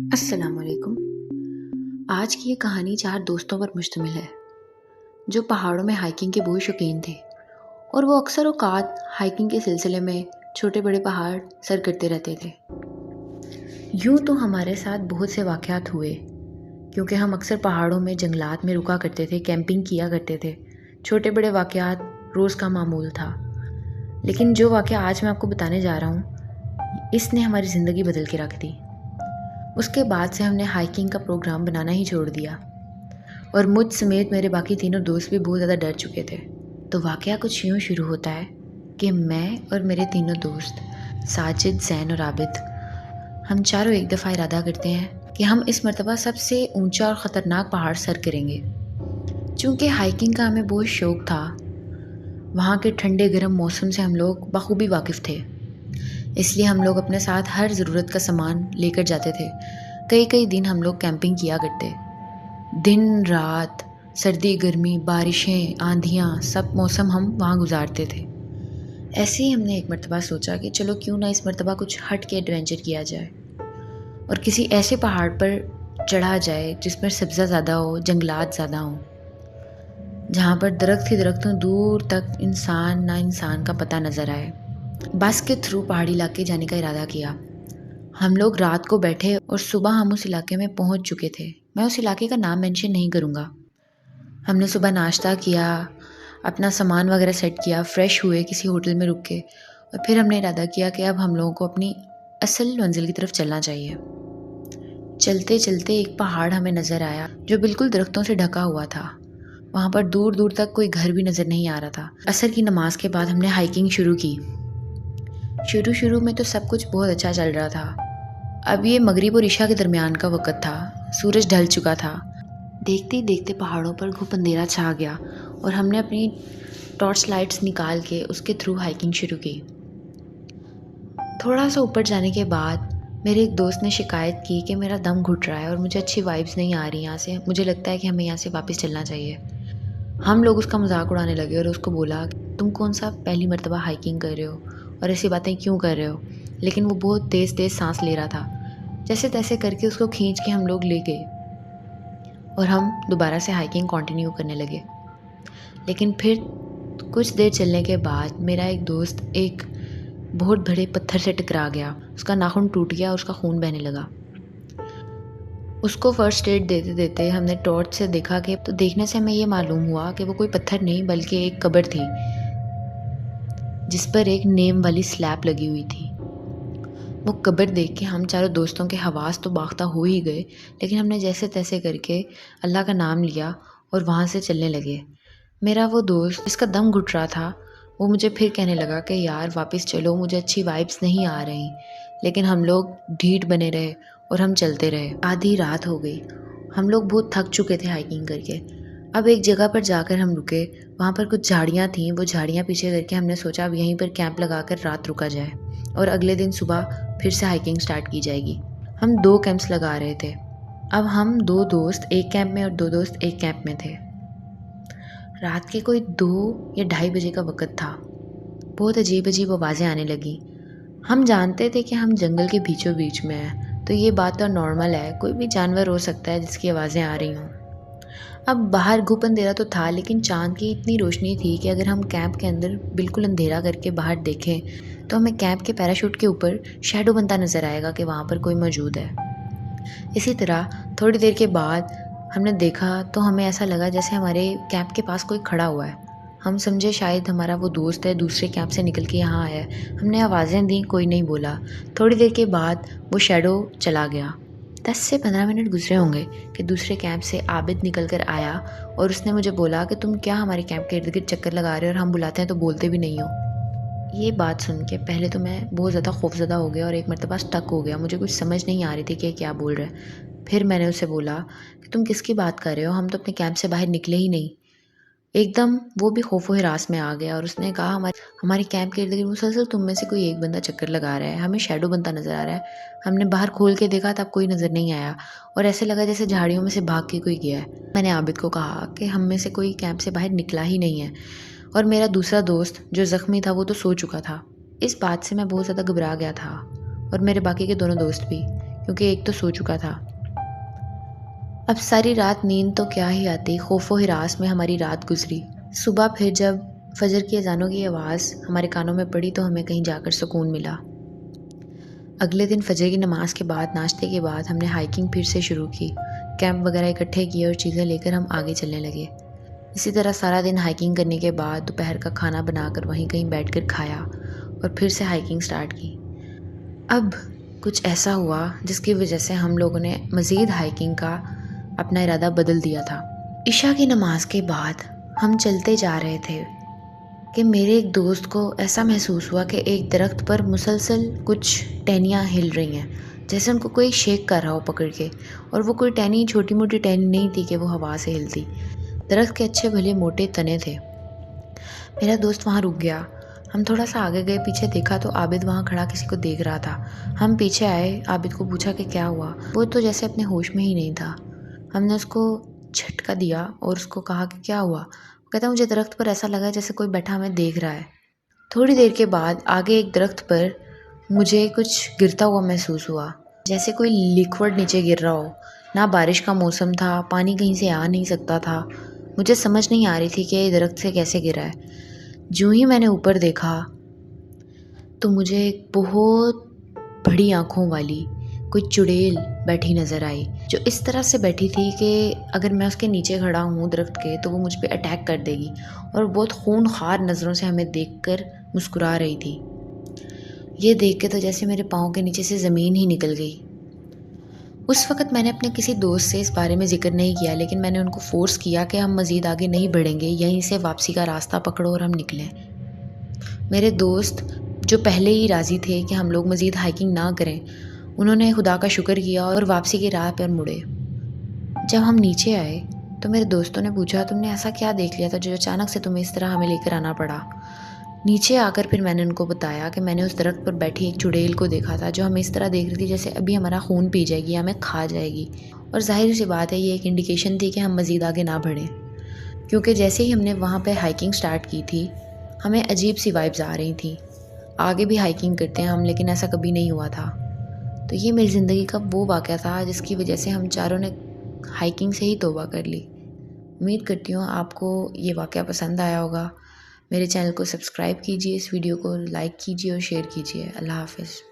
السلام علیکم۔ آج کی یہ کہانی 4 دوستوں پر مشتمل ہے جو پہاڑوں میں ہائکنگ کے بہت شوقین تھے، اور وہ اکثر اوقات ہائکنگ کے سلسلے میں چھوٹے بڑے پہاڑ سر کرتے رہتے تھے۔ یوں تو ہمارے ساتھ بہت سے واقعات ہوئے، کیونکہ ہم اکثر پہاڑوں میں جنگلات میں رکا کرتے تھے، کیمپنگ کیا کرتے تھے۔ چھوٹے بڑے واقعات روز کا معمول تھا، لیکن جو واقعہ آج میں آپ کو بتانے جا رہا ہوں، اس نے ہماری زندگی بدل کے رکھ دی۔ اس کے بعد سے ہم نے ہائکنگ کا پروگرام بنانا ہی چھوڑ دیا، اور مجھ سمیت میرے باقی تینوں دوست بھی بہت زیادہ ڈر چکے تھے۔ تو واقعہ کچھ یوں شروع ہوتا ہے کہ میں اور میرے تینوں دوست ساجد، زین اور عابد، ہم چاروں ایک دفعہ ارادہ کرتے ہیں کہ ہم اس مرتبہ سب سے اونچا اور خطرناک پہاڑ سر کریں گے۔ چونکہ ہائکنگ کا ہمیں بہت شوق تھا، وہاں کے ٹھنڈے گرم موسم سے ہم لوگ بخوبی واقف تھے، اس لیے ہم لوگ اپنے ساتھ ہر ضرورت کا سامان لے کر جاتے تھے۔ کئی دن ہم لوگ کیمپنگ کیا کرتے، دن رات، سردی گرمی، بارشیں، آندھیاں، سب موسم ہم وہاں گزارتے تھے۔ ایسے ہی ہم نے ایک مرتبہ سوچا کہ چلو کیوں نہ اس مرتبہ کچھ ہٹ کے ایڈونچر کیا جائے، اور کسی ایسے پہاڑ پر چڑھا جائے جس میں سبزہ زیادہ ہو، جنگلات زیادہ ہوں، جہاں پر درخت ہی درخت ہوں، دور تک انسان نہ انسان کا پتہ نظر آئے۔ بس کے تھرو پہاڑی علاقے جانے کا ارادہ کیا۔ ہم لوگ رات کو بیٹھے اور صبح ہم اس علاقے میں پہنچ چکے تھے۔ میں اس علاقے کا نام مینشن نہیں کروں گا۔ ہم نے صبح ناشتہ کیا، اپنا سامان وغیرہ سیٹ کیا، فریش ہوئے، کسی ہوٹل میں رک کے، اور پھر ہم نے ارادہ کیا کہ اب ہم لوگوں کو اپنی اصل منزل کی طرف چلنا چاہیے۔ چلتے چلتے ایک پہاڑ ہمیں نظر آیا جو بالکل درختوں سے ڈھکا ہوا تھا۔ وہاں پر دور دور تک کوئی گھر بھی نظر نہیں آ رہا تھا۔ عصر کی نماز کے بعد ہم نے ہائکنگ شروع کی۔ شروع میں تو سب کچھ بہت اچھا چل رہا تھا۔ اب یہ مغرب اور عشاء کے درمیان کا وقت تھا، سورج ڈھل چکا تھا۔ دیکھتے ہی دیکھتے پہاڑوں پر گھپ اندھیرا چھا گیا، اور ہم نے اپنی ٹارچ لائٹس نکال کے اس کے تھرو ہائکنگ شروع کی۔ تھوڑا سا اوپر جانے کے بعد میرے ایک دوست نے شکایت کی کہ میرا دم گھٹ رہا ہے اور مجھے اچھی وائبس نہیں آ رہی یہاں سے، مجھے لگتا ہے کہ ہمیں یہاں سے واپس چلنا چاہیے۔ ہم لوگ اس کا مذاق اڑانے لگے اور اس کو بولا تم کون سا پہلی مرتبہ ہائکنگ کر رہے ہو اور ایسی باتیں کیوں کر رہے ہو؟ لیکن وہ بہت تیز سانس لے رہا تھا۔ جیسے تیسے کر کے اس کو کھینچ کے ہم لوگ لے گئے، اور ہم دوبارہ سے ہائکنگ کنٹینیو کرنے لگے۔ لیکن پھر کچھ دیر چلنے کے بعد میرا ایک دوست ایک بہت بڑے پتھر سے ٹکرا گیا، اس کا ناخن ٹوٹ گیا اور اس کا خون بہنے لگا۔ اس کو فرسٹ ایڈ دیتے دیتے ہم نے ٹارچ سے دیکھا کہ تو دیکھنے سے ہمیں یہ معلوم ہوا کہ وہ کوئی پتھر نہیں بلکہ ایک قبر تھی، جس پر ایک نیم والی سلیب لگی ہوئی تھی۔ وہ قبر دیکھ کے ہم چاروں دوستوں کے حواس تو باختہ ہو ہی گئے، لیکن ہم نے جیسے تیسے کر کے اللہ کا نام لیا اور وہاں سے چلنے لگے۔ میرا وہ دوست جس کا دم گھٹ رہا تھا، وہ مجھے پھر کہنے لگا کہ یار واپس چلو، مجھے اچھی وائبس نہیں آ رہی۔ لیکن ہم لوگ ڈھیٹ بنے رہے اور ہم چلتے رہے۔ آدھی رات ہو گئی، ہم لوگ بہت تھک چکے تھے ہائکنگ کر کے۔ اب ایک جگہ پر جا کر ہم رکے، وہاں پر کچھ جھاڑیاں تھیں، وہ جھاڑیاں پیچھے کر کے ہم نے سوچا اب یہیں پر کیمپ لگا کر رات رکا جائے، اور اگلے دن صبح پھر سے ہائکنگ سٹارٹ کی جائے گی۔ ہم 2 کیمپس لگا رہے تھے۔ اب ہم 2 دوست ایک کیمپ میں اور 2 دوست ایک کیمپ میں تھے۔ رات کے کوئی 2 یا 2:30 بجے کا وقت تھا۔ بہت عجیب آوازیں آنے لگیں۔ ہم جانتے تھے کہ ہم جنگل کے بیچوں بیچ میں ہیں، تو یہ بات تو نارمل ہے، کوئی بھی جانور ہو سکتا ہے جس کی آوازیں آ رہی ہوں۔ اب باہر گھپ اندھیرا تو تھا، لیکن چاند کی اتنی روشنی تھی کہ اگر ہم کیمپ کے اندر بالکل اندھیرا کر کے باہر دیکھیں تو ہمیں کیمپ کے پیراشوٹ کے اوپر شیڈو بنتا نظر آئے گا کہ وہاں پر کوئی موجود ہے۔ اسی طرح تھوڑی دیر کے بعد ہم نے دیکھا تو ہمیں ایسا لگا جیسے ہمارے کیمپ کے پاس کوئی کھڑا ہوا ہے۔ ہم سمجھے شاید ہمارا وہ دوست ہے، دوسرے کیمپ سے نکل کے یہاں آیا ہے۔ ہم نے آوازیں دیں، کوئی نہیں بولا۔ تھوڑی دیر کے بعد وہ شیڈو چلا گیا۔ 10 سے 15 منٹ گزرے ہوں گے کہ دوسرے کیمپ سے عابد نکل کر آیا، اور اس نے مجھے بولا کہ تم کیا ہمارے کیمپ کے ارد گرد چکر لگا رہے ہو اور ہم بلاتے ہیں تو بولتے بھی نہیں ہو۔ یہ بات سن کے پہلے تو میں بہت زیادہ خوفزدہ ہو گیا اور ایک مرتبہ سٹک ہو گیا، مجھے کچھ سمجھ نہیں آ رہی تھی کہ کیا بول رہا ہے۔ پھر میں نے اسے بولا کہ تم کس کی بات کر رہے ہو، ہم تو اپنے کیمپ سے باہر نکلے ہی نہیں۔ ایک دم وہ بھی خوف و ہراس میں آ گیا، اور اس نے کہا ہمارے کیمپ کے ارد گرد مسلسل تم میں سے کوئی ایک بندہ چکر لگا رہا ہے، ہمیں شیڈو بنتا نظر آ رہا ہے۔ ہم نے باہر کھول کے دیکھا تب کوئی نظر نہیں آیا، اور ایسے لگا جیسے جھاڑیوں میں سے بھاگ کے کوئی گیا ہے۔ میں نے عابد کو کہا کہ ہم میں سے کوئی کیمپ سے باہر نکلا ہی نہیں ہے، اور میرا دوسرا دوست جو زخمی تھا وہ تو سو چکا تھا۔ اس بات سے میں بہت زیادہ گھبرا گیا تھا، اور میرے باقی کے دونوں دوست بھی، کیونکہ ایک تو سو چکا تھا۔ اب ساری رات نیند تو کیا ہی آتی، خوف و ہراس میں ہماری رات گزری۔ صبح پھر جب فجر کی اذانوں کی آواز ہمارے کانوں میں پڑی تو ہمیں کہیں جا کر سکون ملا۔ اگلے دن فجر کی نماز کے بعد، ناشتے کے بعد ہم نے ہائیکنگ پھر سے شروع کی۔ کیمپ وغیرہ اکٹھے کیے اور چیزیں لے کر ہم آگے چلنے لگے۔ اسی طرح سارا دن ہائیکنگ کرنے کے بعد دوپہر کا کھانا بنا کر وہیں کہیں بیٹھ کر کھایا اور پھر سے ہائیکنگ سٹارٹ کی۔ اب کچھ ایسا ہوا جس کی وجہ سے ہم لوگوں نے مزید ہائیکنگ کا اپنا ارادہ بدل دیا تھا۔ عشاء کی نماز کے بعد ہم چلتے جا رہے تھے کہ میرے ایک دوست کو ایسا محسوس ہوا کہ ایک درخت پر مسلسل کچھ ٹہنیاں ہل رہی ہیں، جیسے ان کو کوئی شیک کر رہا ہو پکڑ کے، اور وہ کوئی ٹہنی چھوٹی موٹی ٹہنی نہیں تھی کہ وہ ہوا سے ہلتی، درخت کے اچھے بھلے موٹے تنے تھے۔ میرا دوست وہاں رک گیا۔ ہم تھوڑا سا آگے گئے، پیچھے دیکھا تو عابد وہاں کھڑا کسی کو دیکھ رہا تھا۔ ہم پیچھے آئے، عابد کو پوچھا کہ کیا ہوا، وہ تو جیسے اپنے ہوش میں ہی نہیں تھا۔ ہم نے اس کو جھٹکا دیا اور اس کو کہا کہ کیا ہوا؟ وہ کہتا مجھے درخت پر ایسا لگا جیسے کوئی بیٹھا ہمیں دیکھ رہا ہے۔ تھوڑی دیر کے بعد آگے ایک درخت پر مجھے کچھ گرتا ہوا محسوس ہوا، جیسے کوئی لیکوڈ نیچے گر رہا ہو۔ نہ بارش کا موسم تھا، پانی کہیں سے آ نہیں سکتا تھا۔ مجھے سمجھ نہیں آ رہی تھی کہ یہ درخت سے کیسے گرا ہے۔ جو ہی میں نے اوپر دیکھا تو مجھے ایک بہت بڑی آنکھوں والی کوئی چڑیل بیٹھی نظر آئی، جو اس طرح سے بیٹھی تھی کہ اگر میں اس کے نیچے کھڑا ہوں درخت کے تو وہ مجھ پہ اٹیک کر دے گی، اور بہت خون خوار نظروں سے ہمیں دیکھ کر مسکرا رہی تھی۔ یہ دیکھ کے تو جیسے میرے پاؤں کے نیچے سے زمین ہی نکل گئی۔ اس وقت میں نے اپنے کسی دوست سے اس بارے میں ذکر نہیں کیا، لیکن میں نے ان کو فورس کیا کہ ہم مزید آگے نہیں بڑھیں گے، یہیں سے واپسی کا راستہ پکڑو اور ہم نکلیں۔ میرے دوست جو پہلے ہی راضی تھے کہ ہم لوگ مزید ہائیکنگ نہ کریں، انہوں نے خدا کا شکر کیا اور واپسی کی راہ پر مڑے۔ جب ہم نیچے آئے تو میرے دوستوں نے پوچھا تم نے ایسا کیا دیکھ لیا تھا جو اچانک سے تمہیں اس طرح ہمیں لے کر آنا پڑا؟ نیچے آ کر پھر میں نے ان کو بتایا کہ میں نے اس درخت پر بیٹھی ایک چڑیل کو دیکھا تھا جو ہمیں اس طرح دیکھ رہی تھی جیسے ابھی ہمارا خون پی جائے گی، ہمیں کھا جائے گی، اور ظاہر سی بات ہے یہ ایک انڈیکیشن تھی کہ ہم مزید آگے نہ بڑھیں، کیونکہ جیسے ہی ہم نے وہاں پہ ہائیکنگ سٹارٹ کی تھی ہمیں عجیب سی وائبز آ رہی تھیں۔ آگے بھی ہائیکنگ کرتے ہیں ہم، لیکن ایسا کبھی نہیں ہوا تھا۔ تو یہ میری زندگی کا وہ واقعہ تھا جس کی وجہ سے ہم چاروں نے ہائیکنگ سے ہی توبہ کر لی۔ امید کرتی ہوں آپ کو یہ واقعہ پسند آیا ہوگا۔ میرے چینل کو سبسکرائب کیجیے، اس ویڈیو کو لائک کیجیے اور شیئر کیجیے۔ اللہ حافظ۔